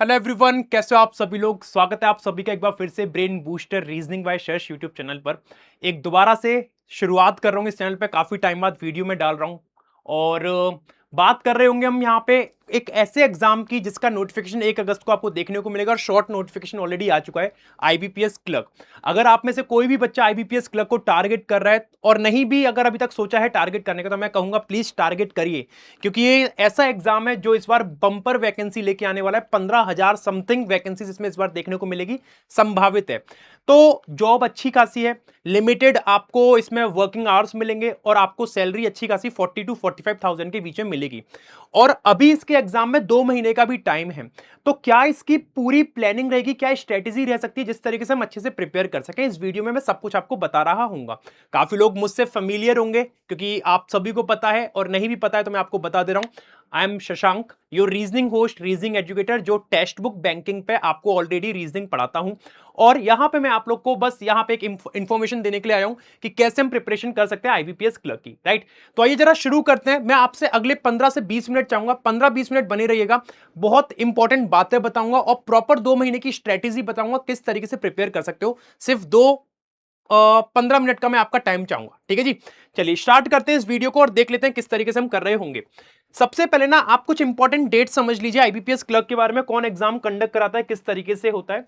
Hello everyone, कैसे हो आप सभी लोग। स्वागत है आप सभी का एक बार फिर से brain booster reasoning by Shash YouTube channel पर। एक दोबारा से शुरुआत कर रहा हूँ इस चैनल पे, काफी टाइम बाद वीडियो में डाल रहा हूँ। और बात कर रहे होंगे हम यहाँ पे एक ऐसे एग्जाम की जिसका नोटिफिकेशन 1 अगस्त को आपको देखने को मिलेगा और शॉर्ट नोटिफिकेशन ऑलरेडी आ चुका है, आईबीपीएस क्लर्क। अगर आप में से कोई भी बच्चा आईबीपीएस क्लर्क को टारगेट कर रहा है और नहीं भी अगर अभी तक सोचा है टारगेट करने का, तो मैं कहूंगा प्लीज टारगेट करिए, क्योंकि ये ऐसा एग्जाम है जो इस बार बंपर वैकेंसी लेके आने वाला है। 15,000 समथिंग वैकेंसी इसमें इस बार देखने को मिलेगी, संभावित है। तो जॉब अच्छी खासी है, लिमिटेड आपको इसमें वर्किंग आवर्स मिलेंगे और आपको सैलरी अच्छी खासी 40 to 45,000 के बीच में मिलेगी। और अभी इसके एग्जाम में 2 महीने का भी टाइम है। तो क्या इसकी पूरी प्लानिंग रहेगी, क्या स्ट्रेटेजी रह सकती है जिस तरीके से हम अच्छे से प्रिपेयर कर सकें, इस वीडियो में मैं सब कुछ आपको बता रहा हूंगा। काफी लोग मुझसे फेमिलियर होंगे क्योंकि आप सभी को पता है, और नहीं भी पता है तो मैं आपको बता दे रहा हूं। I am Shashank, your reasoning host, reasoning educator, जो टेक्स्ट बुक बैंकिंग पे आपको ऑलरेडी रीजनिंग पढ़ाता हूं। और यहां पे मैं आप लोग को बस यहां पे एक इंफॉर्मेशन देने के लिए आया हूं कि कैसे हम प्रिपरेशन कर सकते हैं आईबीपीएस क्लर्क की, राइट। तो आइए जरा शुरू करते हैं। मैं आपसे अगले 15 से 20 मिनट चाहूंगा, 15-20 मिनट बने रहिएगा। बहुत इंपॉर्टेंट बातें बताऊंगा और प्रॉपर 2 महीने की स्ट्रेटेजी बताऊंगा किस तरीके से प्रिपेयर कर सकते हो। सिर्फ 15 मिनट का मैं आपका टाइम चाहूंगा, ठीक है जी। चलिए स्टार्ट करते हैं इस वीडियो को और देख लेते हैं किस तरीके से हम कर रहे होंगे। सबसे पहले ना आप कुछ इंपॉर्टेंट डेट समझ लीजिए आईबीपीएस क्लर्क के बारे में, कौन एग्जाम कंडक्ट कराता है, किस तरीके से होता है।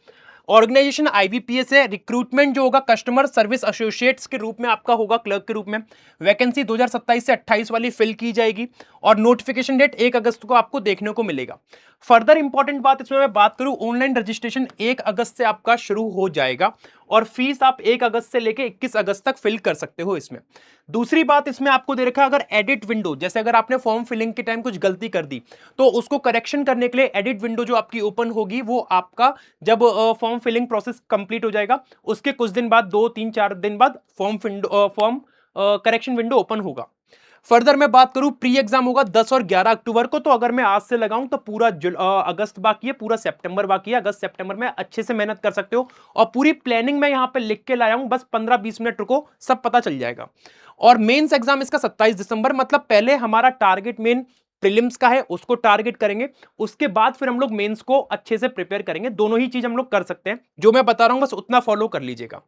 ऑर्गेनाइजेशन आईबीपीएस है। रिक्रूटमेंट जो होगा कस्टमर सर्विस एसोसिएट्स के रूप में आपका होगा, क्लर्क के रूप में। वैकेंसी 2027 से 28 वाली फिल की जाएगी और नोटिफिकेशन डेट 1 अगस्त को आपको देखने को मिलेगा। फर्दर इंपॉर्टेंट बात इसमें मैं बात करूं, ऑनलाइन रजिस्ट्रेशन 1 अगस्त से आपका शुरू हो जाएगा और फीस आप 1 अगस्त से लेके 21 अगस्त तक फिल कर सकते हो इसमें। दूसरी बात इसमें आपको दे रखा है, अगर एडिट विंडो, जैसे अगर आपने फॉर्म फिलिंग के टाइम कुछ गलती कर दी तो उसको करेक्शन करने के लिए एडिट विंडो जो आपकी ओपन होगी, वो आपका जब फॉर्म फिलिंग प्रोसेस कंप्लीट हो जाएगा उसके कुछ दिन बाद, 2-3-4 दिन बाद फॉर्म करेक्शन विंडो ओपन होगा। फर्दर मैं बात करूं, प्री एग्जाम होगा 10 और 11 अक्टूबर को। तो अगर मैं आज से लगाऊं तो पूरा अगस्त बाकी है, पूरा सितंबर बाकी है। अगस्त सितंबर में अच्छे से मेहनत कर सकते हो और पूरी प्लानिंग मैं यहां पे लिख के लाया हूं, बस 15-20 मिनट रुको, सब पता चल जाएगा। और मेंस एग्जाम इसका 27 दिसंबर, मतलब पहले हमारा टारगेट मेन प्रीलिम्स का है, उसको टारगेट करेंगे। उसके बाद फिर हम लोग मेंस को अच्छे से प्रिपेयर करेंगे। दोनों ही चीज हम लोग कर सकते हैं, जो मैं बता रहा हूं बस उतना फॉलो कर लीजिएगा।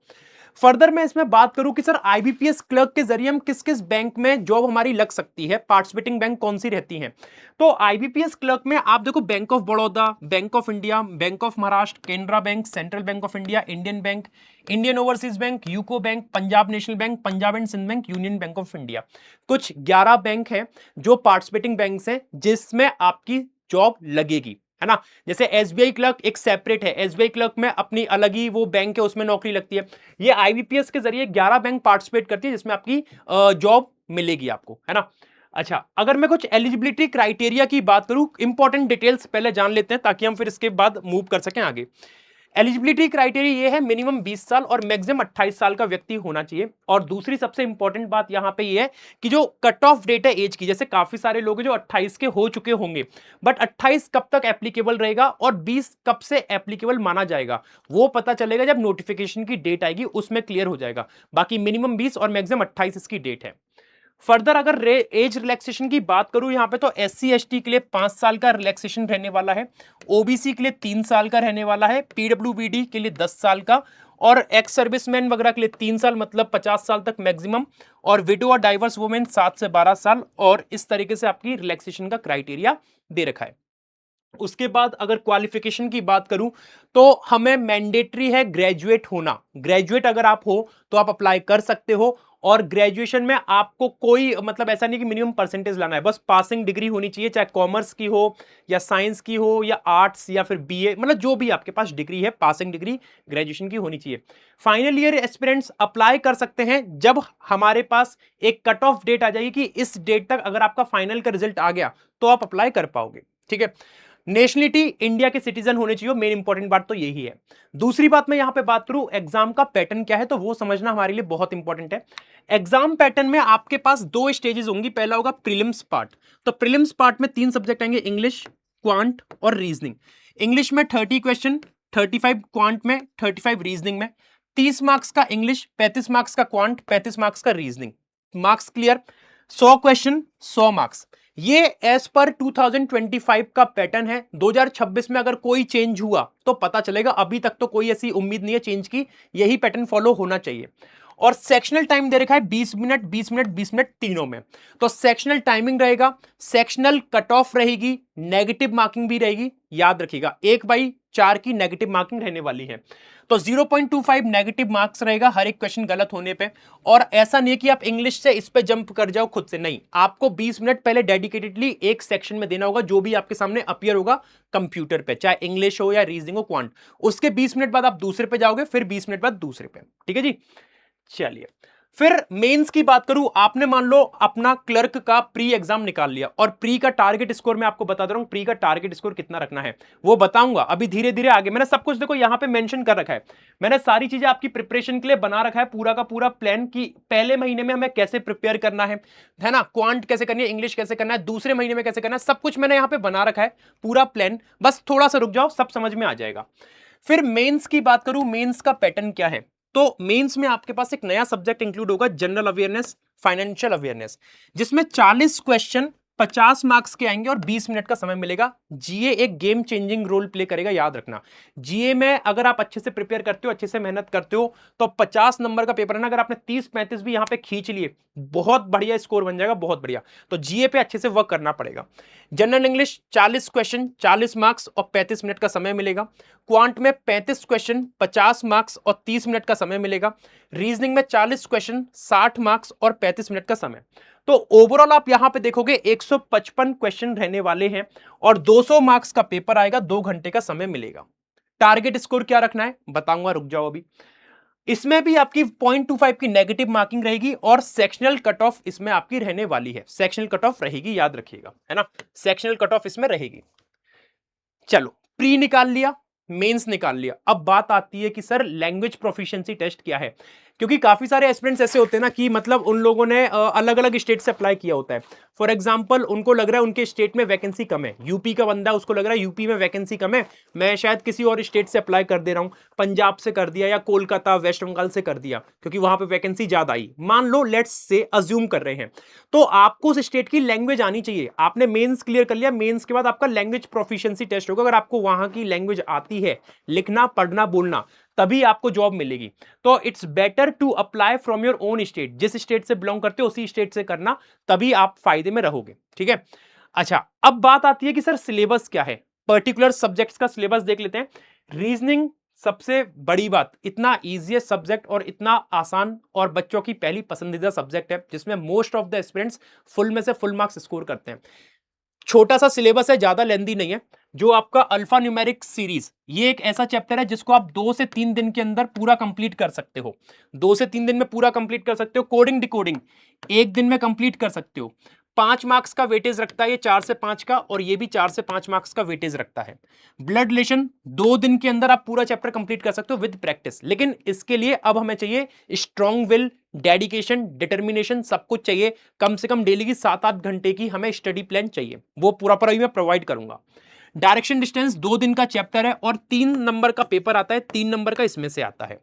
फर्दर मैं इसमें बात करूं कि सर आईबीपीएस क्लर्क के जरिए हम किस किस बैंक में जॉब हमारी लग सकती है, पार्टिसिपेटिंग बैंक कौन सी रहती हैं। तो आईबीपीएस क्लर्क में आप देखो, bank of Baroda, bank of India, bank of Maharashtra, Canara bank, central bank of India, Indian bank, Indian overseas bank, UCO bank, Punjab national bank, Punjab and Sindh bank, union bank of India. कुछ 11 bank है जो पार्टिसिपेटिंग बैंक है जिसमें आपकी job लगेगी, है ना। जैसे एसबीआई क्लर्क एक सेपरेट है, एसबीआई क्लर्क में अपनी अलग ही वो बैंक है, उसमें नौकरी लगती है। ये आईबीपीएस के जरिए 11 बैंक पार्टिसिपेट करती है जिसमें आपकी जॉब मिलेगी आपको, है ना। अच्छा, अगर मैं कुछ एलिजिबिलिटी क्राइटेरिया की बात करूं, इंपॉर्टेंट डिटेल्स पहले जान लेते हैं ताकि हम फिर इसके बाद मूव कर सकें आगे। एलिजिबिलिटी क्राइटेरिया ये है, मिनिमम 20 साल और मैक्सिमम 28 साल का व्यक्ति होना चाहिए। और दूसरी सबसे इंपॉर्टेंट बात यहां पे ये है कि जो कट ऑफ डेट है एज की, जैसे काफी सारे लोग हैं जो 28 के हो चुके होंगे, बट 28 कब तक एप्लीकेबल रहेगा और 20 कब से एप्लीकेबल माना जाएगा, वो पता चलेगा जब नोटिफिकेशन की डेट आएगी, उसमें क्लियर हो जाएगा। बाकी मिनिमम 20 और मैक्सिमम 28 इसकी डेट है। फर्दर अगर एज रिलैक्सेशन की बात करूं यहां पे, तो एससी एसटी के लिए 5 साल का रिलैक्सेशन रहने वाला है, ओबीसी के लिए 3 साल का रहने वाला है, पीडब्ल्यूबीडी के लिए 10 साल का, और एक्स सर्विसमैन वगैरह के लिए 3 साल, मतलब 50 साल तक मैक्सिमम, और विडो और डाइवर्स वुमेन 7 से 12 साल। और इस तरीके से आपकी रिलैक्सेशन का क्राइटेरिया दे रखा है। उसके बाद अगर क्वालिफिकेशन की बात करूं तो हमें मैंडेटरी है ग्रेजुएट होना। ग्रेजुएट अगर आप हो तो आप अप्लाई कर सकते हो। और ग्रेजुएशन में आपको कोई मतलब ऐसा नहीं कि मिनिमम परसेंटेज लाना है, बस पासिंग डिग्री होनी चाहिए, चाहे कॉमर्स की हो या साइंस की हो या आर्ट्स या फिर बीए, मतलब जो भी आपके पास डिग्री है, पासिंग डिग्री ग्रेजुएशन की होनी चाहिए। फाइनल ईयर एस्पिरेंट्स अप्लाई कर सकते हैं जब हमारे पास एक कट ऑफ डेट आ जाएगी कि इस डेट तक अगर आपका फाइनल का रिजल्ट आ गया तो आप अप्लाई कर पाओगे, ठीक है। नेशनलिटी इंडिया के सिटीजन होने चाहिए, मेन इंपॉर्टेंट बात तो यही है। दूसरी बात मैं यहां पे बात करूं एग्जाम का पैटर्न क्या है, तो वो समझना हमारे लिए बहुत इंपॉर्टेंट है। एग्जाम पैटर्न में आपके पास 2 स्टेजेस होंगी। पहला होगा प्रीलिम्स पार्ट। तो प्रीलिम्स पार्ट में 3 सब्जेक्ट आएंगे, इंग्लिश, क्वांट और रीजनिंग। इंग्लिश में 30 क्वेश्चन, 35 क्वांट में, 35 रीजनिंग में। 30 मार्क्स का इंग्लिश, 35 मार्क्स का क्वांट, 35 मार्क्स का reasoning. Marks clear. 100 question, 100 marks. ये एज पर 2025 का पैटर्न है। 2026 में अगर कोई चेंज हुआ तो पता चलेगा, अभी तक तो कोई ऐसी उम्मीद नहीं है चेंज की, यही पैटर्न फॉलो होना चाहिए। और सेक्शनल टाइम दे रखा है 20 मिनट 20 मिनट 20 मिनट तीनों में। तो सेक्शनल टाइमिंग रहेगा, सेक्शनल कट ऑफ रहेगी, नेगेटिव मार्किंग भी रहेगी। याद रखिएगा 1/4 की नेगेटिव मार्किंग रहने वाली है। तो 0.25 नेगेटिव मार्क्स रहेगा हर एक क्वेश्चन गलत होने पे। और ऐसा नहीं कि आप इंग्लिश से इस पे जंप कर जाओ खुद से, नहीं, आपको 20 मिनट पहले डेडिकेटेडली एक सेक्शन में देना होगा, जो भी आपके सामने अपीयर होगा कंप्यूटर पे, चाहे इंग्लिश हो या रीजनिंग हो, क्वांट। उसके 20 मिनट बाद आप दूसरे पे जाओगे, फिर 20 मिनट बाद दूसरे पे। ठीक है जी, चलिए। फिर मेंस की बात करूं, आपने मान लो अपना क्लर्क का प्री एग्जाम निकाल लिया, और प्री का टारगेट स्कोर मैं आपको बता दे रहा हूं, प्री का टारगेट स्कोर कितना रखना है वो बताऊंगा अभी धीरे धीरे आगे। मैंने सब कुछ देखो यहां पे मेंशन कर रखा है, मैंने सारी चीजें आपकी प्रिपरेशन के लिए बना रखा है, पूरा का पूरा प्लान कि पहले महीने में हमें कैसे प्रिपेयर करना है ना, क्वांट कैसे करनी है, इंग्लिश कैसे करना है, दूसरे महीने में कैसे करना है, सब कुछ मैंने यहां पे बना रखा है, पूरा प्लान। बस थोड़ा सा रुक जाओ, सब समझ में आ जाएगा। फिर मेंस की बात करूं, मेंस का पैटर्न क्या है, तो मेंस में आपके पास एक नया सब्जेक्ट इंक्लूड होगा, जनरल अवेयरनेस, फाइनेंशियल अवेयरनेस, जिसमें 40 क्वेश्चन 50 मार्क्स के आएंगे और 20 मिनट का समय मिलेगा। जीए एक गेम चेंजिंग रोल प्ले करेगा, याद रखना। जीए में अगर आप अच्छे से प्रिपेयर करते हो, अच्छे से मेहनत करते हो, तो 50 नंबर का पेपर है ना, अगर आपने 30-35 भी यहां पे खींच लिए, बहुत बढ़िया स्कोर बन जाएगा, बहुत बढ़िया। तो जीए पे अच्छे से वर्क करना पड़ेगा। जनरल इंग्लिश 40 क्वेश्चन 40 मार्क्स और 35 मिनट का समय मिलेगा। क्वांट में 35 क्वेश्चन 50 मार्क्स और 30 मिनट का समय मिलेगा। रीजनिंग में 40 क्वेश्चन 60 मार्क्स और 35 मिनट का समय। तो ओवरऑल आप यहां पे देखोगे 155 क्वेश्चन रहने वाले हैं और 200 मार्क्स का पेपर आएगा, 2 घंटे का समय मिलेगा। टारगेट स्कोर क्या रखना है बताऊंगा, रुक जाओ अभी। इसमें भी आपकी 0.25 की नेगेटिव मार्किंग रहेगी और सेक्शनल कट ऑफ इसमें आपकी रहने वाली है, सेक्शनल कट ऑफ रहेगी, याद रखिएगा, है ना, सेक्शनल कट ऑफ इसमें रहेगी। चलो, प्री निकाल लिया, मेंस निकाल लिया। अब बात आती है कि सर लैंग्वेज प्रोफिशिएंसी टेस्ट क्या है, क्योंकि काफी सारे एस्पिरेंट्स ऐसे होते हैं ना कि मतलब उन लोगों ने अलग अलग स्टेट से अप्लाई किया होता है। फॉर एग्जांपल उनको लग रहा है उनके स्टेट में वैकेंसी कम है, यूपी का बंदा, उसको लग रहा है यूपी में वैकेंसी कम है, मैं शायद किसी और स्टेट से अप्लाई कर दे रहा हूं, पंजाब से कर दिया या कोलकाता वेस्ट बंगाल से कर दिया, क्योंकि वहां पे वैकेंसी ज्यादा आई, मान लो, लेट्स से अज्यूम कर रहे हैं। तो आपको उस स्टेट की लैंग्वेज आनी चाहिए। आपने मेंस क्लियर कर लिया, मेंस के बाद आपका लैंग्वेज प्रोफिशिएंसी टेस्ट होगा। अगर आपको वहां की लैंग्वेज आती है, लिखना पढ़ना बोलना, तभी आपको जॉब मिलेगी। तो it's better to apply from your own state, जिस स्टेट से बिलोंग करते हो उसी स्टेट से करना, तभी आप फायदे में रहोगे। ठीक है, अच्छा, अब बात आती है कि सर सिलेबस क्या है, पर्टिकुलर सब्जेक्ट्स का सिलेबस देख लेते हैं। रीजनिंग सबसे बड़ी बात, इतना इजीएस्ट सब्जेक्ट और इतना आसान और बच्चों की पहली पसंदीदा सब्जेक्ट है, जिसमें most of the students full में से फुल मार्क्स स्कोर करते हैं। छोटा सा सिलेबस है, ज्यादा लेंदी नहीं है। जो आपका अल्फा न्यूमेरिक सीरीज, ये एक ऐसा चैप्टर है जिसको आप 2 से 3 दिन के अंदर पूरा कंप्लीट कर सकते हो, 2 से 3 दिन में पूरा कंप्लीट कर सकते हो। कोडिंग डिकोडिंग 1 दिन में कंप्लीट कर सकते हो। 5 मार्क्स का वेटेज रखता है ये, 4 से 5 का, और ये भी 4 से 5 मार्क्स का वेटेज रखता है। ब्लड रिलेशन 2 दिन के अंदर आप पूरा चैप्टर कंप्लीट कर सकते हो विद प्रैक्टिस, लेकिन इसके लिए अब हमें चाहिए स्ट्रॉन्ग विल, डेडिकेशन, डिटर्मिनेशन, सब कुछ चाहिए। कम से कम डेली की 7-8 घंटे की हमें स्टडी प्लान चाहिए, वो पूरा पूरा ही मैं प्रोवाइड करूंगा। डायरेक्शन डिस्टेंस 2 दिन का चैप्टर है और 3 नंबर का पेपर आता है, 3 नंबर का इसमें से आता है।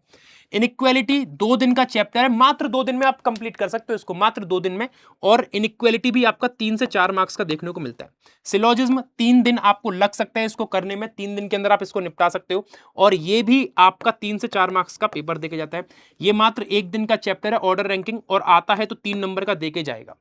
इनइक्वालिटी 2 दिन का चैप्टर है, मात्र 2 दिन में आप कंप्लीट कर सकते हो इसको, मात्र 2 दिन में। और इनइक्वालिटी भी आपका 3 से 4 मार्क्स का देखने को मिलता है। सिलोजिज्म 3 दिन आपको लग सकता है इसको करने में, 3 दिन के अंदर आप इसको निपटा सकते हो, और ये भी आपका 3 से 4 मार्क्स का पेपर देके जाता है। ये मात्र 1 दिन का चैप्टर है, ऑर्डर रैंकिंग, और आता है तो 3 नंबर का देके जाएगा।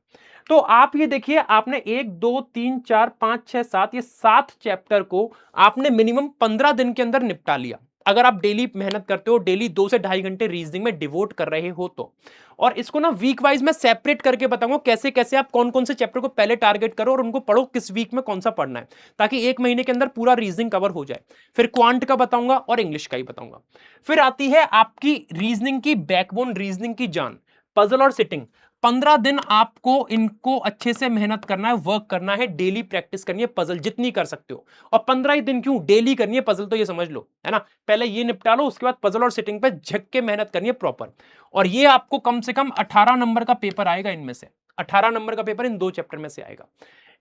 तो आप ये देखिए, आपने 1 2 3 4 5 6 7, ये 7 चैप्टर को आपने मिनिमम 15 दिन के अंदर निपटा लिया, अगर आप डेली मेहनत करते हो, डेली 2 से 2.5 घंटे रीजनिंग में डिवोट कर रहे हो तो। और इसको ना वीक वाइज मैं सेपरेट करके बताऊंगा कैसे कैसे आप कौन कौन से चैप्टर को पहले टारगेट करो और उनको पढ़ो, किस वीक में कौन सा पढ़ना है, ताकि 1 महीने के अंदर पूरा रीजनिंग कवर हो जाए। फिर क्वांट का बताऊंगा और इंग्लिश का ही बताऊंगा। फिर आती है आपकी रीजनिंग की बैकबोन, रीजनिंग की जान, पजल और सिटिंग। 15 दिन आपको इनको अच्छे से मेहनत करना है, वर्क करना है, डेली प्रैक्टिस करनी है, पजल जितनी कर सकते हो। और 15 ही दिन क्यों, डेली करनी है पजल, तो ये समझ लो, है ना। पहले ये निपटा लो, उसके बाद पजल और सिटिंग पे झक के मेहनत करनी है प्रॉपर। और ये आपको कम से कम 18 नंबर का पेपर आएगा, इनमें से 18 नंबर का पेपर इन 2 चैप्टर में से आएगा।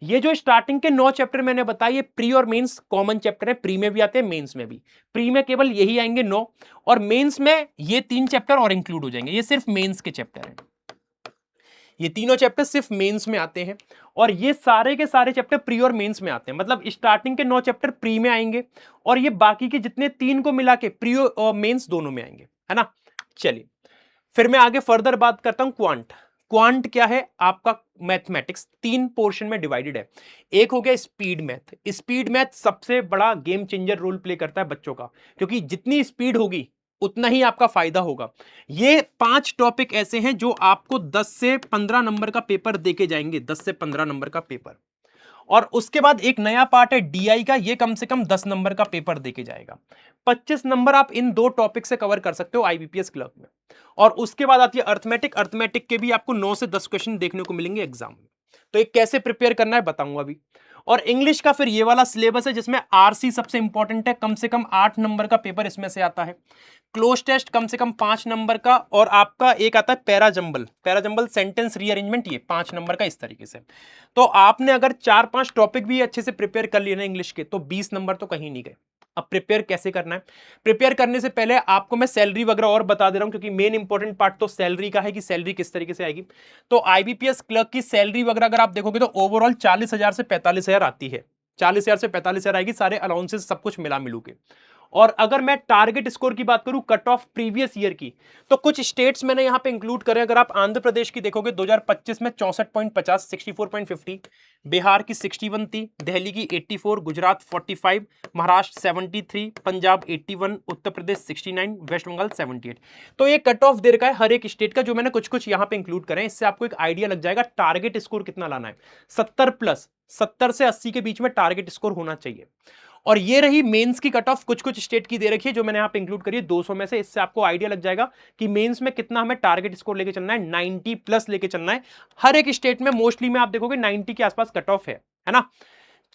ये जो स्टार्टिंग के 9 चैप्टर मैंने बताया, ये प्री और मेंस कॉमन चैप्टर है, प्री में भी आते हैं, मेंस में भी। प्री में केवल यही आएंगे 9, और मेंस में ये 3 चैप्टर और इंक्लूड हो जाएंगे, ये सिर्फ मेंस के चैप्टर हैं। ये तीनों चैप्टर सिर्फ मेंस में आते हैं और ये सारे के सारे चैप्टर प्री और मेंस में आते हैं। मतलब स्टार्टिंग के 9 चैप्टर प्री में आएंगे और ये बाकी के जितने 3 को मिला के प्री और मेंस दोनों में आएंगे, है ना। चलिए फिर मैं आगे फर्दर बात करता हूं क्वांट। क्वांट क्या है आपका? मैथमेटिक्स 3 पोर्शन में डिवाइडेड है। एक हो गया स्पीड मैथ। स्पीड मैथ सबसे बड़ा गेम चेंजर रोल प्ले करता है बच्चों का, क्योंकि जितनी स्पीड होगी उतना ही आपका फायदा होगा। ये 5 टॉपिक ऐसे हैं जो आपको 10 से 15 नंबर का पेपर देके जाएंगे, 10 से 15 नंबर का पेपर। और उसके बाद एक नया पार्ट है डीआई का, ये कम से कम 10 नंबर का पेपर देके जाएगा। 25 नंबर आप इन 2 टॉपिक से कवर कर सकते हो आईबीपीएस क्लर्क में। और उसके बाद आती है अर्थमेटिक। अर्थमेटिक के भी आपको 9 से 10 क्वेश्चन देखने को मिलेंगे एग्जाम में। तो एक कैसे प्रिपेयर करना है बताऊंगा अभी। और इंग्लिश का फिर ये वाला सिलेबस है जिसमें आरसी सबसे इंपॉर्टेंट है, कम से कम 8 नंबर का पेपर इसमें से आता है। क्लोज टेस्ट कम से कम 5 नंबर का, और आपका एक आता है पैराजंबल। पैराजंबल सेंटेंस रीअरेंजमेंट, ये 5 नंबर का इस तरीके से। तो आपने अगर 4-5 टॉपिक भी अच्छे से प्रिपेयर कर लिए ना इंग्लिश के, तो 20 नंबर तो कहीं नहीं गए। अब प्रिपेयर कैसे करना है? प्रिपेयर करने से पहले आपको मैं सैलरी वगैरह और बता दे रहा हूं, क्योंकि मेन इंपॉर्टेंट पार्ट तो सैलरी का है कि सैलरी किस तरीके से आएगी। तो आईबीपीएस क्लर्क की सैलरी वगैरह अगर आप देखोगे तो ओवरऑल 40,000 से 45,000 आती है। 40,000 से 45,000 आएगी, सारे अलाउंसेस सब कुछ मिला मिलू के। और अगर मैं टारगेट स्कोर की बात करूं कट ऑफ प्रीवियस ईयर की, तो कुछ स्टेट्स मैंने यहां पे इंक्लूड करे। अगर आप आंध्र प्रदेश की देखोगे 2025 में 64.50 64.50, बिहार की 61 थी, दिल्ली की 84, गुजरात 45, महाराष्ट्र 73, पंजाब 81, उत्तर प्रदेश 69, वेस्ट बंगाल 78। तो ये कट ऑफ दे रखा है हर एक स्टेट का, जो मैंने कुछ कुछ यहां पे इंक्लूड करे। इससे आपको एक आइडिया लग जाएगा टारगेट स्कोर कितना लाना है। 70 प्लस, 70 से 80 के बीच में टारगेट स्कोर होना चाहिए। और ये रही मेंस की कट ऑफ, कुछ कुछ स्टेट की दे रखी है जो मैंने यहां पे इंक्लूड करी है 200 में से। इससे आपको आइडिया लग जाएगा कि मेंस में कितना हमें टारगेट स्कोर लेके चलना है। 90 प्लस लेके चलना है। हर एक स्टेट में मोस्टली में आप देखोगे 90 के आसपास कट ऑफ है ना।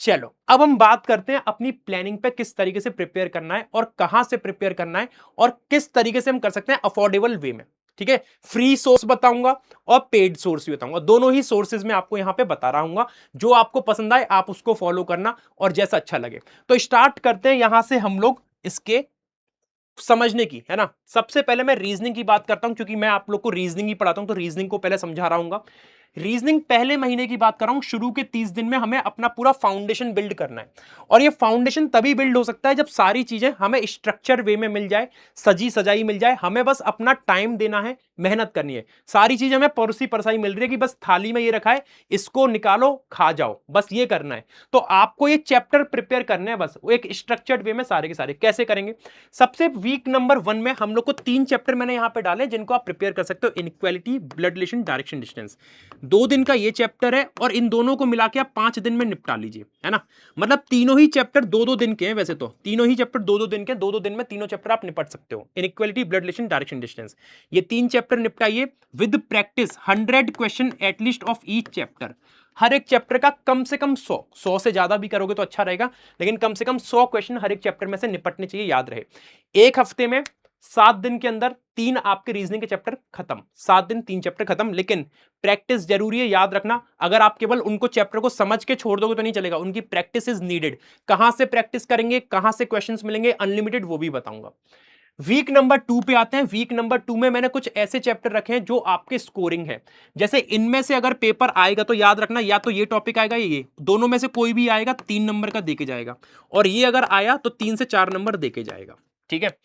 चलो अब हम बात करते हैं अपनी प्लानिंग पे, किस तरीके से प्रिपेयर करना है और कहां से प्रिपेयर करना है और किस तरीके से हम कर सकते हैं अफोर्डेबल वे में। ठीक है, फ्री सोर्स बताऊंगा और पेड सोर्स भी बताऊंगा। दोनों ही सोर्सेज में आपको यहां पे बता रहा हूं। जो आपको पसंद आए आप उसको फॉलो करना और जैसा अच्छा लगे। तो स्टार्ट करते हैं यहां से हम लोग इसके समझने की, है ना। सबसे पहले मैं रीजनिंग की बात करता हूं, क्योंकि मैं आप लोग को रीजनिंग ही पढ़ाता हूं, तो रीजनिंग को पहले समझा रहा हूं। रीजनिंग पहले महीने की बात कर रहा हूं। शुरू के 30 दिन में हमें अपना पूरा फाउंडेशन बिल्ड करना है। और ये फाउंडेशन तभी बिल्ड हो सकता है जब सारी चीजें हमें स्ट्रक्चर वे में मिल जाए, सजी सजाई मिल जाए। हमें बस अपना टाइम देना है, मेहनत करनी है। सारी चीजें हमें परोसी परसाई मिल रही है कि बस थाली में ये रखा है, इसको निकालो खा जाओ, बस ये करना है। तो आपको ये चैप्टर प्रिपेयर करने हैं बस एक स्ट्रक्चर्ड वे में। सारे के सारे कैसे करेंगे? सबसे वीक नंबर 1 में हम लोग को 3 चैप्टर मैंने यहां पे डाले जिनको आप प्रिपेयर कर सकते हो। Inequality, blood relation, direction distance. 2 दिन का ये चैप्टर है और इन दोनों को मिला के आप 5 दिन में निपटा लीजिए, है ना। मतलब तीनों ही चैप्टर 2-2 दिन के हैं। वैसे तो तीनों ही चैप्टर 2-2 दिन के, 2-2 दिन में तीनों चैप्टर आप निपट सकते हो। Inequality, blood relation, direction distance, ये 3 चैप्टर निपटाइए with practice. 100 question at least of each chapter. हर एक चैप्टर का कम से कम 100 से ज्यादा भी करोगे तो अच्छा रहेगा, लेकिन कम से कम 100 क्वेश्चन हर एक चैप्टर में से निपटने चाहिए, याद रहे। एक हफ्ते में 7 दिन के अंदर 3 आपके रीजनिंग के चैप्टर खत्म। 7 दिन 3 चैप्टर खत्म। लेकिन प्रैक्टिस जरूरी है, याद रखना। अगर आप केवल उनको चैप्टर को समझ के छोड़ दोगे तो नहीं चलेगा, उनकी प्रैक्टिस इज नीडेड। कहां से प्रैक्टिस करेंगे, कहां से क्वेश्चंस मिलेंगे अनलिमिटेड, वो भी बताऊंगा। वीक नंबर 2 पे आते हैं। वीक नंबर 2 में मैंने कुछ ऐसे चैप्टर रखे हैं जो आपके स्कोरिंग है। जैसे इनमें से अगर पेपर आएगा तो याद रखना, या तो ये टॉपिक आएगा, ये दोनों में से कोई भी आएगा 3 नंबर का देके जाएगा, और ये अगर आया तो 3 से 4 नंबर देके जाएगा। ठीक है,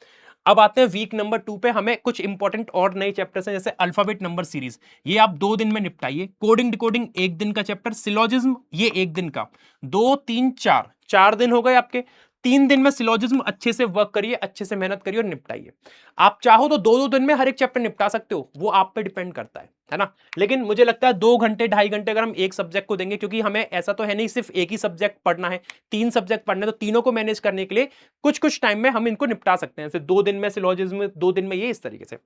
अब आते हैं वीक नंबर 2 पे। हमें कुछ इंपॉर्टेंट और नए चैप्टर्स हैं, जैसे अल्फाबेट नंबर सीरीज, ये आप 2 दिन में निपटाइए। कोडिंग डिकोडिंग 1 दिन का चैप्टर। सिलोजिज्म ये 1 दिन का। 2 3 4 4 दिन हो गए आपके। 3 दिन में सिलोजिज्म अच्छे से वर्क करिए, अच्छे से मेहनत करिए और निपटाइए। आप चाहो तो 2-2 दिन में हर एक चैप्टर निपटा सकते हो, वो आप पे डिपेंड करता है ना। लेकिन मुझे लगता है 2 घंटे 2.5 घंटे अगर हम एक सब्जेक्ट को देंगे, क्योंकि हमें ऐसा तो है नहीं सिर्फ एक ही सब्जेक्ट पढ़ना है, 3 सब्जेक्ट पढ़ने, तो तीनों को मैनेज करने के लिए कुछ कुछ टाइम में हम इनको निपटा सकते हैं। जैसे 2 दिन में सिलोजिज्म, 2 दिन में ये, इस तरीके से।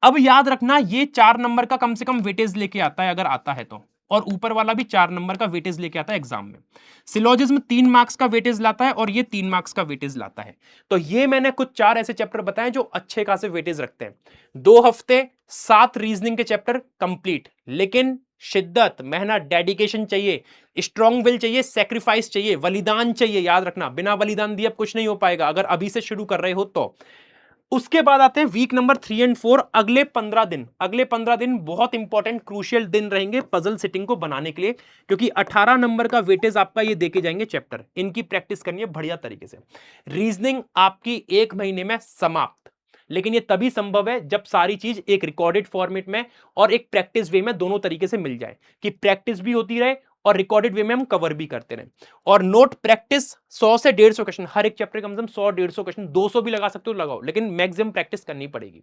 अब याद रखना, ये 4 नंबर का कम से कम वेटेज लेके आता है, अगर आता है तो। और ऊपर वाला भी 4 नंबर का वेटेज लेके आता है एग्जाम में। सिलोजिज्म 3 मार्क्स का वेटेज लाता है और ये 3 मार्क्स का वेटेज लाता है। तो ये मैंने कुछ 4 ऐसे चैप्टर बताए जो अच्छे खासे वेटेज रखते हैं। 2 हफ्ते 7 रीजनिंग के चैप्टर कंप्लीट। लेकिन शिद्दत, मेहनत, डेडिकेशन चाहिए, स्ट्रॉन्ग विल चाहिए, सेक्रीफाइस चाहिए, बलिदान चाहिए। याद रखना, बिना बलिदान दिए अब कुछ नहीं हो पाएगा, अगर अभी से शुरू कर रहे हो तो। उसके बाद आते हैं वीक नंबर 3 एंड 4। अगले 15 दिन बहुत इंपॉर्टेंट क्रूशियल दिन रहेंगे पजल सिटिंग को बनाने के लिए, क्योंकि 18 नंबर का वेटेज आपका ये देके जाएंगे चैप्टर, इनकी प्रैक्टिस करनी है बढ़िया तरीके से। रीजनिंग आपकी 1 महीने में समाप्त, लेकिन ये तभी संभव है जब सारी चीज एक रिकॉर्डेड फॉर्मेट में और एक प्रैक्टिस वे में दोनों तरीके से मिल जाए, कि प्रैक्टिस भी होती रहे और रिकॉर्डेड वे में हम कवर भी करते रहे। और नोट प्रैक्टिस 100 से 150 क्वेश्चन हर एक चैप्टर, कम से कम 100 150 क्वेश्चन, 200 भी लगा सकते हो लगाओ, लेकिन मैक्सिमम प्रैक्टिस करनी पड़ेगी।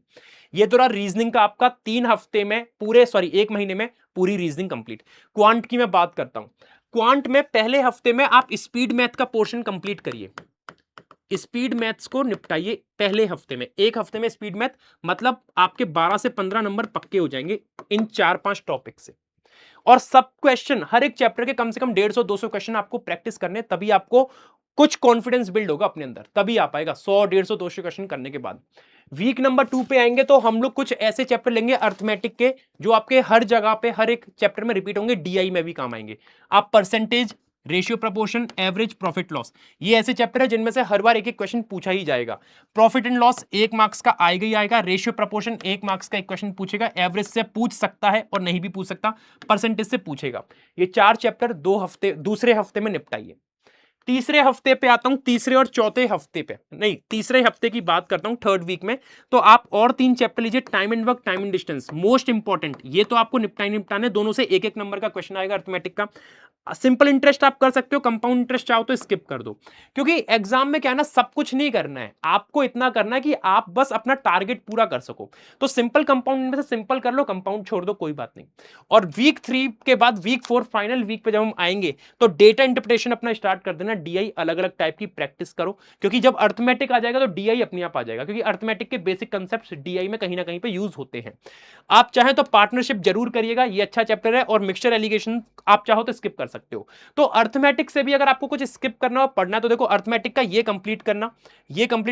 ये तो रहा रीजनिंग का आपका 3 हफ्ते में पूरे, सॉरी 1 महीने में पूरी रीजनिंग कंप्लीट। क्वांट की मैं बात करता हूं, क्वांट में पहले हफ्ते में आप स्पीड मैथ का पोर्शन कंप्लीट करिए, स्पीड मैथ्स को निपटाइए पहले हफ्ते में। एक हफ्ते में स्पीड मैथ मतलब आपके 12 से 15 नंबर पक्के हो जाएंगे इन 4-5 टॉपिक से। और सब क्वेश्चन हर एक चैप्टर के कम से कम 150-200 क्वेश्चन आपको प्रैक्टिस करने, तभी आपको कुछ कॉन्फिडेंस बिल्ड होगा अपने अंदर, तभी आ पाएगा 100 150 200 क्वेश्चन करने के बाद। वीक नंबर 2 पे आएंगे तो हम लोग कुछ ऐसे चैप्टर लेंगे अर्थमेटिक के, जो आपके हर जगह पे हर एक चैप्टर में रिपीट होंगे, डीआई में भी काम आएंगे। आप percentage, ratio proportion, average, profit loss, ये ऐसे चैप्टर है जिनमें से हर बार एक एक क्वेश्चन पूछा ही जाएगा। प्रॉफिट एंड लॉस 1 मार्क्स का आएगा ही आएगा, रेशियो प्रपोर्शन 1 मार्क्स का एक क्वेश्चन पूछेगा, एवरेज से पूछ सकता है और नहीं भी पूछ सकता, परसेंटेज से पूछेगा। ये 4 चैप्टर 2 हफ्ते, दूसरे हफ्ते में निपटाइए। तीसरे हफ्ते पे आता हूं, तीसरे और चौथे हफ्ते पे नहीं, तीसरे हफ्ते की बात करता हूं, थर्ड वीक में। तो आप और 3 चैप्टर लीजिए, time and work, time and distance, most important. ये तो आपको निपटाने, दोनों से एक एक नंबर का क्वेश्चन आएगा अर्थमेटिक का। सिंपल इंटरेस्ट आप कर सकते हो, कंपाउंड इंटरेस्ट चाहो तो स्किप कर दो, क्योंकि एग्जाम में क्या है ना, सब कुछ नहीं करना है, आपको इतना करना है कि आप बस अपना टारगेट पूरा कर सको। तो सिंपल कंपाउंड में से सिंपल कर लो, कंपाउंड छोड़ दो, कोई बात नहीं। और वीक 3 के बाद वीक 4 फाइनल वीक पे जब हम आएंगे तो डेटा इंटरप्रिटेशन अपना स्टार्ट कर देना, डीआई अलग अलग टाइप की प्रैक्टिस करो, क्योंकि जब अर्थमेटिक आ जाएगा तो डीआई अपने आप आ जाएगा, क्योंकि अर्थमेटिक के बेसिक कंसेप्ट डीआई में कहीं ना कहीं पे यूज होते हैं। आप चाहें तो पार्टनरशिप जरूर करिएगा, ये अच्छा चैप्टर है, और मिक्सचर एलिगेशन आप चाहो तो स्किप कर सकते हो। तो अर्थमेटिक से भी अगर आपको कुछ स्किप करना हो, पढ़ना है, तो देखो अर्थमेटिक का ये कंप्लीट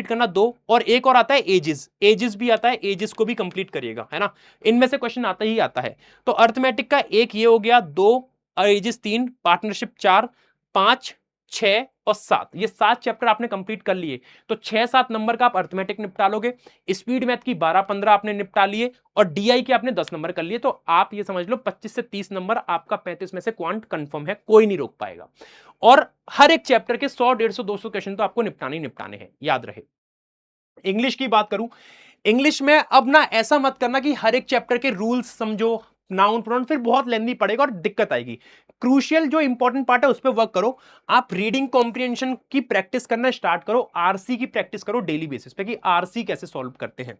करना दो, और एक और आता है एजिस, एजिस भी आता है, एजिस को भी कंप्लीट करिएगा, है ना, इनमें से क्वेश्चन आता ही आता है। तो अर्थमेटिक का एक ये हो गया, 2 एजिस 3, पार्टनरशिप 4, 5, 6 और 7, ये 7 चैप्टर आपने कंप्लीट कर लिए, तो 6-7 नंबर का आप अर्थमेटिक निपटा लोगे। स्पीड मैथ की 12-15 आपने निपटा लिए, और डीआई के आपने 10 नंबर कर लिए, तो आप ये समझ लो 25 से 30 नंबर आपका 35 में से क्वांट कंफर्म है, कोई नहीं रोक पाएगा। और हर एक चैप्टर के 100 150 200 क्वेश्चन तो आपको निपटाने ही निपटाने हैं, याद रहे। इंग्लिश की बात करूं, इंग्लिश में अब ना ऐसा मत करना कि हर एक चैप्टर के रूल्स समझो, नाउन प्रोनाउन, फिर बहुत लेंदी पड़ेगा और दिक्कत आएगी। क्रूशियल जो इंपॉर्टेंट पार्ट है उस पर वर्क करो। आप रीडिंग कॉम्प्रिहेंशन की प्रैक्टिस करना स्टार्ट करो, आरसी की प्रैक्टिस करो डेली बेसिस पे, कि आरसी कैसे सॉल्व करते हैं।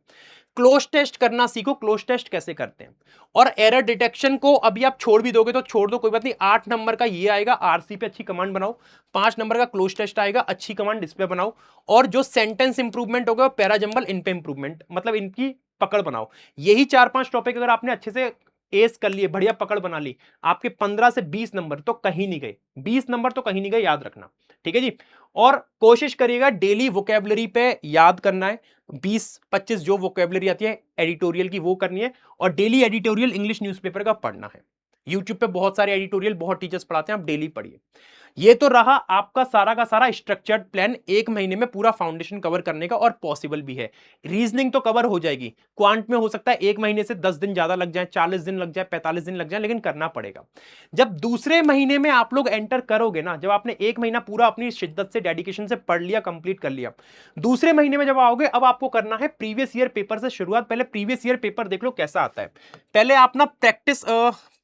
क्लोज टेस्ट करना सीखो, क्लोज टेस्ट कैसे करते हैं। और एरर डिटेक्शन को अभी आप छोड़ भी दोगे तो छोड़ दो, कोई बात नहीं। 8 नंबर का ये आएगा, आरसी पे अच्छी कमांड बनाओ। 5 नंबर का क्लोज टेस्ट आएगा, अच्छी कमांड इस पे बनाओ। और जो सेंटेंस इंप्रूवमेंट होगा, पैरा जंबल, इन पे इंप्रूवमेंट, मतलब इनकी पकड़ बनाओ। यही 4-5 टॉपिक अगर आपने अच्छे से एस कर लिए, बढ़िया पकड़ बना ली, आपके 15 से 20 नंबर तो कहीं नहीं गए, 20 नंबर तो कहीं नहीं गए, याद रखना, ठीक है जी। और कोशिश करिएगा डेली वोकेबलरी पे याद करना है, 20-25 जो वोकेबलरी आती है एडिटोरियल की वो करनी है, और डेली एडिटोरियल इंग्लिश न्यूज़पेपर का पढ़ना है। यूट्यूब पे बहुत सारे एडिटोरियल बहुत टीचर्स पढ़ाते हैं, आप डेली पढ़िए। ये तो रहा आपका सारा का सारा स्ट्रक्चर्ड प्लान, 1 महीने में पूरा फाउंडेशन कवर करने का, और पॉसिबल भी है। रीजनिंग तो कवर हो जाएगी, क्वांट में हो सकता है 1 महीने से 10 दिन ज्यादा लग जाए, 40 दिन लग जाए, 45 दिन लग जाए, लेकिन करना पड़ेगा। जब दूसरे महीने में आप लोग एंटर करोगे ना, जब आपने 1 महीना पूरा अपनी शिद्दत से, डेडिकेशन से पढ़ लिया, कंप्लीट कर लिया, दूसरे महीने में जब आओगे, अब आपको करना है प्रीवियस ईयर पेपर से शुरुआत। पहले प्रीवियस ईयर पेपर देख लो कैसा आता है, पहले आप ना प्रैक्टिस,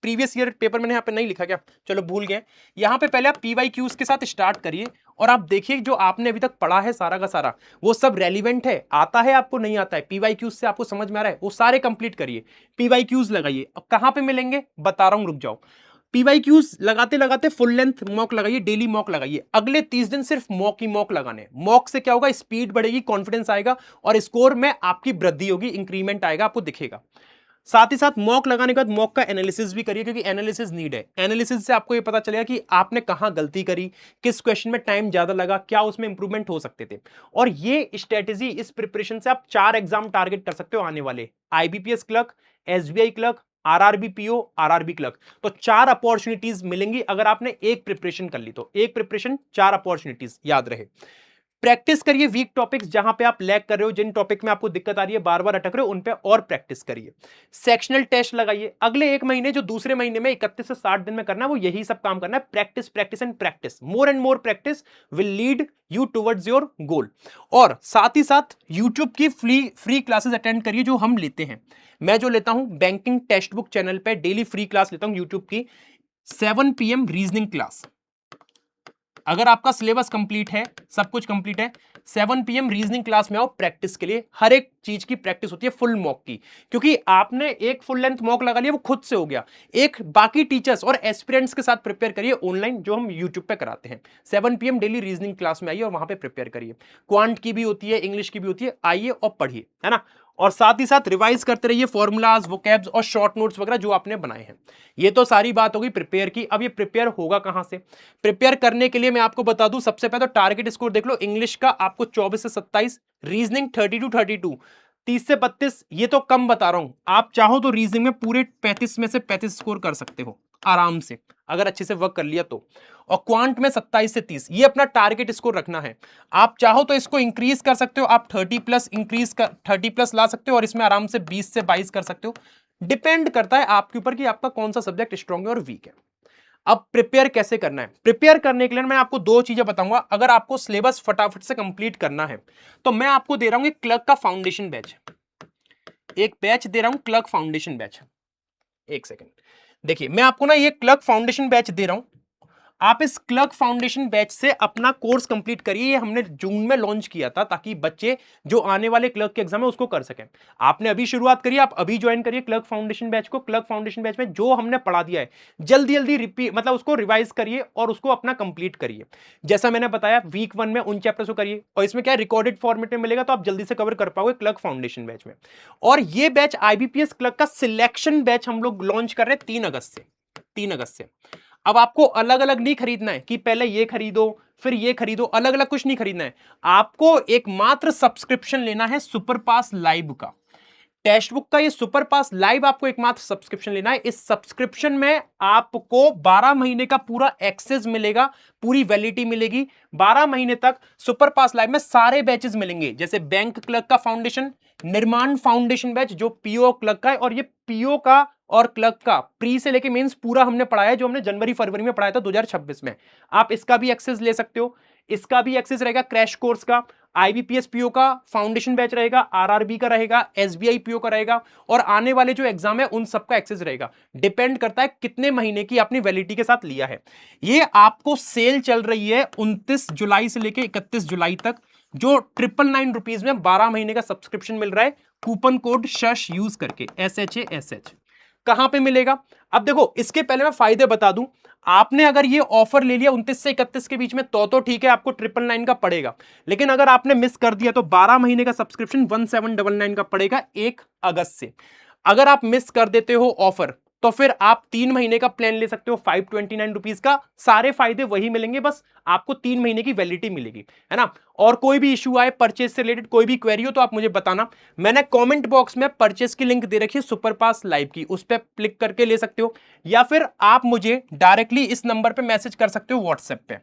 प्रीवियस ईयर पेपर मैंने यहाँ पे नहीं लिखा क्या, चलो भूल गए। यहाँ पे पहले आप पीवाईक्यूज के साथ स्टार्ट करिए, और आप देखिए जो आपने अभी तक पढ़ा है सारा का सारा, वो सब रेलिवेंट है, आता है आपको, नहीं आता है, पीवाईक्यूज से आपको समझ में आ रहा है, वो सारे कंप्लीट करिए, पीवाईक्यूज लगाइए। अब कहां पे मिलेंगे बता रहा हूं, रुक जाओ। पीवाईक्यूज लगाते लगाते फुल लेंथ मॉक लगाइए, डेली मॉक लगाइए, अगले 30 दिन सिर्फ मॉक ही मॉक लगाने। मॉक से क्या होगा, स्पीड बढ़ेगी, कॉन्फिडेंस आएगा, और स्कोर में आपकी वृद्धि होगी, इंक्रीमेंट आएगा, आपको दिखेगा। साथ ही साथ मॉक लगाने के बाद मॉक का एनालिसिस भी करिए, क्योंकि एनालिसिस नीड है। एनालिसिस से आपको ये पता चलेगा कि आपने कहां गलती करी, किस क्वेश्चन में टाइम ज्यादा लगा, क्या उसमें इंप्रूवमेंट हो सकते थे। और ये स्ट्रेटेजी, इस प्रिपरेशन से आप 4 एग्जाम टारगेट कर सकते हो आने वाले, IBPS clerk, SBI clerk, RRB PO, RRB clerk. तो 4 अपॉर्चुनिटीज मिलेंगी अगर आपने एक प्रिपरेशन कर ली, तो एक प्रिपरेशन 4 अपॉर्चुनिटीज, याद रहे। प्रैक्टिस करिए वीक टॉपिक्स जहां पे आप लैग कर रहे हो, जिन टॉपिक में आपको दिक्कत आ रही है, बार बार अटक रहे हो, उन पे और प्रैक्टिस करिए। सेक्शनल टेस्ट लगाइए अगले एक महीने, जो दूसरे महीने में 31 से 60 दिन में करना है, वो यही सब काम करना है। Practice practice and practice, more and more practice will lead you towards your goal. और साथ ही साथ यूट्यूब की फ्री क्लासेस अटेंड करिए जो हम लेते हैं। मैं जो लेता हूं बैंकिंग टेक्स्ट बुक चैनल पे डेली फ्री क्लास लेता हूं यूट्यूब की, 7 PM रीजनिंग क्लास। अगर आपका सिलेबस कंप्लीट है, सब कुछ कंप्लीट है, 7 PM रीजनिंग क्लास में आओ प्रैक्टिस के लिए। हर एक चीज की प्रैक्टिस होती है फुल मॉक की, क्योंकि आपने एक फुल लेंथ मॉक लगा लिया, वो खुद से हो गया। एक बाकी टीचर्स और एस्पिरेंट्स के साथ प्रिपेयर करिए ऑनलाइन, जो हम यूट्यूब पे कराते हैं। 7 PM डेली रीजनिंग क्लास में आइए और वहां पे प्रिपेयर करिए। क्वांट की भी होती है, इंग्लिश की भी होती है, आइए और पढ़िए, है ना। और साथ ही साथ रिवाइज करते रहिए फॉर्मूलाज, वोकैब्स और शॉर्ट नोट्स वगैरह जो आपने बनाए हैं। ये तो सारी बात होगी प्रिपेयर की। अब ये प्रिपेयर होगा कहां से? प्रिपेयर करने के लिए मैं आपको बता दूं, सबसे पहले तो टारगेट स्कोर देख लो। इंग्लिश का आपको 24 से 27, रीजनिंग 30 to 32, 30 से 32। ये तो कम बता रहा हूं, आप चाहो तो रीजनिंग में पूरे 35 में से 35 स्कोर कर सकते हो आराम से, अगर अच्छे से वर्क कर लिया तो। और क्वांट में 27 से 30, ये अपना टारगेट स्कोर रखना है। आप चाहो तो इसको इंक्रीज कर सकते हो, आप 30+ इंक्रीज कर 30+ ला सकते हो, और इसमें आराम से 20 से 22 कर सकते हो। डिपेंड करता है आपके ऊपर कि आपका कौन सा सब्जेक्ट स्ट्रांग है और वीक है। अब प्रिपेयर कैसे करना है? प्रिपेयर करने के लिए मैं आपको दो चीजें बताऊंगा। अगर आपको सिलेबस फटाफट से कंप्लीट करना है तो मैं आपको दे रहा हूं एक क्लर्क का फाउंडेशन बैच, एक बैच दे रहा हूं क्लर्क फाउंडेशन बैच। एक सेकेंड, देखिए मैं आपको ना ये क्लर्क फाउंडेशन बैच दे रहा हूं। आप इस क्लर्क फाउंडेशन बैच से अपना कोर्स कंप्लीट करिए। ये हमने जून में लॉन्च किया था ताकि बच्चे जो आने वाले क्लर्क के एग्जाम है उसको कर सकें। आपने अभी शुरुआत करी, आप अभी ज्वाइन करिए क्लर्क फाउंडेशन बैच को। क्लर्क फाउंडेशन बैच में जो हमने पढ़ा दिया है जल्दी जल्दी रिपीट, मतलब उसको रिवाइज करिए और उसको अपना कंप्लीट करिए। जैसा मैंने बताया वीक 1 में उन चैप्टर्स को करिए, और इसमें क्या रिकॉर्डेड फॉर्मेट में मिलेगा तो आप जल्दी से कवर कर पाओगे क्लर्क फाउंडेशन बैच में। और ये बैच IBPS क्लर्क का सिलेक्शन बैच हम लोग लॉन्च कर रहे हैं 3 अगस्त से। 3 अगस्त से। अब आपको अलग अलग नहीं खरीदना है कि पहले ये खरीदो फिर ये खरीदो, अलग अलग कुछ नहीं खरीदना है। आपको एक मात्र सब्सक्रिप्शन लेना है सुपर पास लाइव का, टेक्स्ट बुक का। ये सुपर पास लाइव आपको एकमात्र सब्सक्रिप्शन लेना है। इस सब्सक्रिप्शन में आपको 12 महीने का पूरा एक्सेस मिलेगा, पूरी वैलिडिटी मिलेगी 12 महीने तक। सुपर पास लाइव में सारे बैचेस मिलेंगे, जैसे बैंक क्लर्क का फाउंडेशन, निर्माण फाउंडेशन बैच जो पीओ क्लर्क का है, और ये पीओ का और क्लर्क का प्री से लेके मेंस पूरा हमने पढ़ाया, जो हमने जनवरी फरवरी में पढ़ाया था 2026 में। आप इसका भी एक्सेस ले सकते हो। इसका भी एक्सेस रहेगा क्रैश कोर्स का। IBPS पीओ का फाउंडेशन बैच रहेगा, RRB का रहेगा, SBI पीओ का रहेगा, और आने वाले जो एग्जाम है उन सबका एक्सेस रहेगा। डिपेंड करता है कितने महीने की आपने वैलिडिटी के साथ लिया है। ये आपको सेल चल रही है 29 जुलाई से लेकर 31 जुलाई तक, जो 999 रुपीज में 12 महीने का सब्सक्रिप्शन मिल रहा है, कूपन कोड शश यूज करके, SHASH। कहां पे मिलेगा? अब देखो, इसके पहले मैं फायदे बता दूं। आपने अगर ये ऑफर ले लिया 29 से 31 के बीच में तो ठीक है, आपको 999 का पड़ेगा। लेकिन अगर आपने मिस कर दिया तो 12 महीने का सब्सक्रिप्शन 1799 का पड़ेगा 1 अगस्त से। अगर आप मिस कर देते हो ऑफर तो फिर आप 3 महीने का प्लान ले सकते हो 529 रुपीज का। सारे फायदे वही मिलेंगे, बस आपको 3 महीने की वैलिडिटी मिलेगी, है ना। और कोई भी इशू आए परचेज से रिलेटेड, कोई भी क्वेरी हो तो आप मुझे बताना। मैंने कमेंट बॉक्स में परचेज की लिंक दे रखी है सुपर पास लाइव की, उस पर क्लिक करके ले सकते हो, या फिर आप मुझे डायरेक्टली इस नंबर पे मैसेज कर सकते हो व्हाट्सएप पे।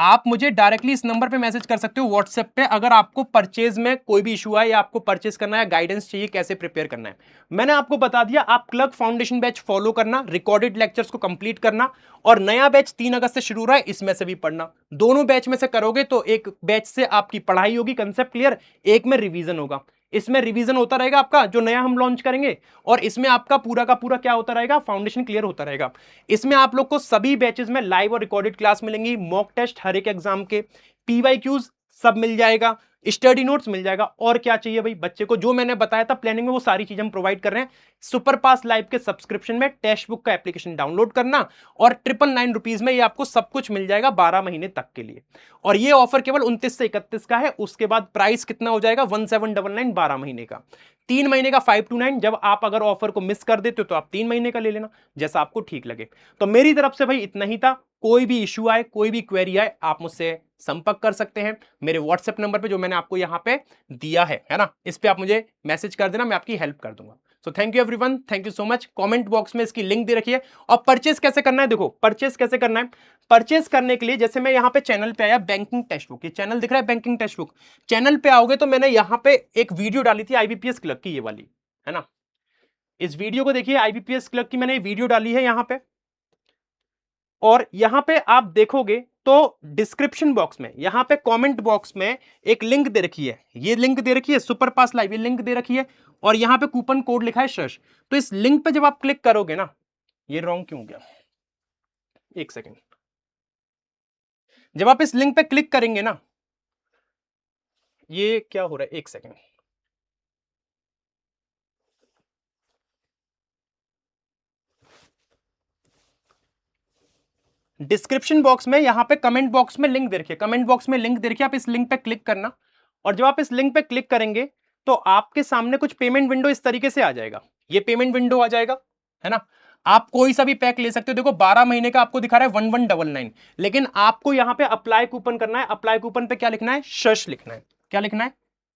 आप मुझे डायरेक्टली इस नंबर पे मैसेज कर सकते हो व्हाट्सएप पे, अगर आपको परचेज में कोई भी इशू है या आपको परचेज करना है, गाइडेंस चाहिए कैसे प्रिपेयर करना है। मैंने आपको बता दिया, आप क्लर्क फाउंडेशन बैच फॉलो करना, रिकॉर्डेड लेक्चर्स को कंप्लीट करना, और नया बैच 3 अगस्त से शुरू हो रहा है, इसमें से भी पढ़ना। दोनों बैच में से करोगे तो एक बैच से आपकी पढ़ाई होगी, कंसेप्ट क्लियर, एक में रिवीजन होगा। इसमें रिवीजन होता रहेगा आपका जो नया हम लॉन्च करेंगे, और इसमें आपका पूरा का पूरा क्या होता रहेगा, फाउंडेशन क्लियर होता रहेगा। इसमें आप लोग को सभी बैचेस में लाइव और रिकॉर्डेड क्लास मिलेंगी, मॉक टेस्ट हर एक एग्जाम के, PYQs सब मिल जाएगा, स्टडी नोट्स मिल जाएगा। और क्या चाहिए भाई बच्चे को? जो मैंने बताया था प्लानिंग में वो सारी चीज हम प्रोवाइड कर रहे हैं। सुपर पास लाइव के सब्सक्रिप्शन में टेक्स्ट बुक का एप्लीकेशन डाउनलोड करना, और 999 रुपीज में ये आपको सब कुछ मिल जाएगा 12 महीने तक के लिए। और ये ऑफर केवल 29 से 31 का है, उसके बाद प्राइस कितना हो जाएगा 1799 12 महीने का। 3 महीने का 529। जब आप अगर ऑफर को मिस कर देते हो तो आप 3 महीने का ले लेना, जैसा आपको ठीक लगे। तो मेरी तरफ से भाई इतना ही था। कोई भी इश्यू आए, कोई भी क्वेरी आए, आप मुझसे संपर्क कर सकते हैं मेरे व्हाट्सएप नंबर पे जो मैंने आपको यहां पे दिया है ना, इस पे आप मुझे मैसेज कर देना, मैं आपकी हेल्प कर दूंगा। So thank you everyone, thank you so much. Comment box में इसकी लिंक दे रखी है। और परचेस कैसे करना है, देखो परचेस कैसे करना है। परचेस करने के लिए जैसे मैं यहाँ पे चैनल पे आया, बैंकिंग टेक्स्ट बुक, ये चैनल दिख रहा है बैंकिंग टेक्स्ट बुक। चैनल पे आओगे तो मैंने यहाँ पे एक वीडियो डाली थी आईबीपीएस क्लर्क की, ये वाली है ना। इस वीडियो को देखिए, आईबीपीएस क्लर्क की मैंने वीडियो डाली है यहाँ पे। और यहां पे आप देखोगे तो डिस्क्रिप्शन बॉक्स में, यहां पे कमेंट बॉक्स में एक लिंक दे रखी है, ये लिंक दे रखी है सुपर पास लाइव, ये लिंक दे रखी है। और यहां पे कूपन कोड लिखा है शश। तो इस लिंक पे जब आप क्लिक करोगे ना, ये रॉन्ग क्यों हो गया, एक सेकेंड। जब आप इस लिंक पे क्लिक करेंगे ना, ये क्या हो रहा है, एक सेकेंड। डिस्क्रिप्शन बॉक्स में, यहां पे कमेंट बॉक्स में लिंक दे रखी है, कमेंट बॉक्स में लिंक दे रखी है, आप इस लिंक पे क्लिक करना। और जब आप इस लिंक पे क्लिक करेंगे तो आपके सामने कुछ पेमेंट विंडो इस तरीके से आ जाएगा, ये पेमेंट विंडो आ जाएगा, है ना। आप कोई सा भी पैक ले सकते हो। देखो 12 महीने का आपको दिखा रहा है 1199, लेकिन आपको यहां पे अप्लाई कूपन करना है। अप्लाई कूपन पे क्या लिखना है, शश लिखना है। क्या लिखना है,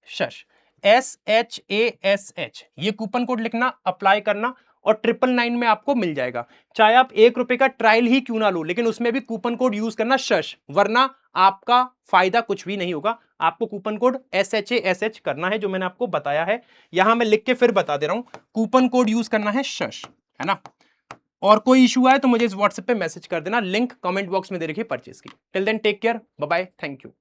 शश, SHASH, ये कूपन कोड लिखना, अप्लाई करना, और 999 में आपको मिल जाएगा। चाहे आप ₹1 का ट्रायल ही क्यों ना लो, लेकिन उसमें भी कूपन कोड यूज करना शश, वरना आपका फायदा कुछ भी नहीं होगा। आपको कूपन कोड SHASH करना है, जो मैंने आपको बताया है। यहां मैं लिख के फिर बता दे रहा हूं, कूपन कोड यूज करना है शश, है ना। और कोई इशू आए तो मुझे इस व्हाट्सएप पे मैसेज कर देना, लिंक कमेंट बॉक्स में दे रखी है परचेज की। Till then take care, bye bye, thank you.